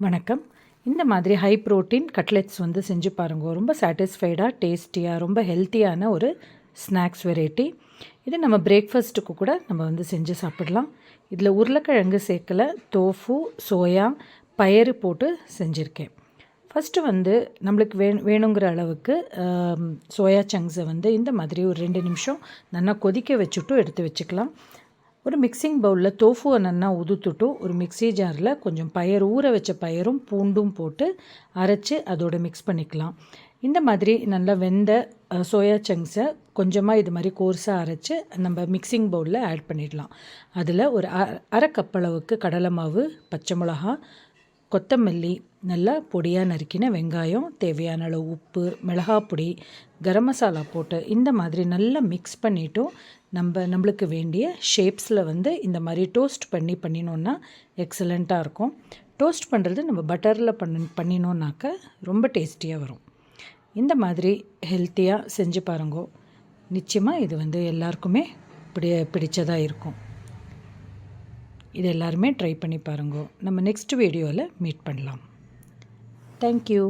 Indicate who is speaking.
Speaker 1: வணக்கம். இந்த மாதிரி ஹை ப்ரோட்டீன் கட்லெட்ஸ் வந்து செஞ்சு பாருங்க. ரொம்ப சாட்டிஸ்ஃபைடாக, டேஸ்டியாக, ரொம்ப ஹெல்த்தியான ஒரு ஸ்நாக்ஸ் வெரைட்டி. இது நம்ம பிரேக்ஃபாஸ்ட்டுக்கு கூட நம்ம வந்து செஞ்சு சாப்பிடலாம். இதில் உருளைக்கிழங்கு சேர்க்கலை, தோஃபு, சோயா, பயறு போட்டு செஞ்சுருக்கேன். ஃபஸ்ட்டு வந்து நம்மளுக்கு வேணுங்கிற அளவுக்கு சோயா சங்க்ஸை வந்து இந்த மாதிரி ஒரு 2 நிமிஷம் நல்லா கொதிக்க வச்சுட்டும் எடுத்து வச்சுக்கலாம். ஒரு மிக்சிங் பவுலில் தோஃபுவை நல்லா உதுத்துட்டு ஒரு மிக்ஸி ஜாரில் கொஞ்சம் ஊற வச்ச பயரும் பூண்டும் போட்டு அரைச்சி அதோடு மிக்ஸ் பண்ணிக்கலாம். இந்த மாதிரி நல்லா வெந்த சோயா சங்க்ஸை கொஞ்சமாக இது மாதிரி கோர்ஸாக அரைச்சி நம்ம மிக்சிங் பவுலில் ஆட் பண்ணிடலாம். அதில் ஒரு அரை கப் அளவுக்கு கடலை மாவு, பச்சை மிளகா, கொத்தமல்லி, நல்லா பொடியாக நறுக்கின வெங்காயம், தேவையான அளவு உப்பு, மிளகாப்பொடி, கரம் மசாலா போட்டு இந்த மாதிரி நல்லா மிக்ஸ் பண்ணிவிட்டும் நம்மளுக்கு வேண்டிய ஷேப்ஸில் வந்து இந்த மாதிரி டோஸ்ட் பண்ணினோன்னா எக்ஸலண்ட்டாக இருக்கும். டோஸ்ட் பண்ணுறது நம்ம பட்டரில் பண்ணினோன்னாக்க ரொம்ப டேஸ்டியாக வரும். இந்த மாதிரி ஹெல்த்தியாக செஞ்சு பாருங்கோ. நிச்சயமாக இது வந்து எல்லாருக்குமே பிடிச்சதாக இருக்கும். இது எல்லாருமே ட்ரை பண்ணி பாருங்கோ. நம்ம நெக்ஸ்ட் வீடியோவில் மீட் பண்ணலாம். தேங்க்யூ.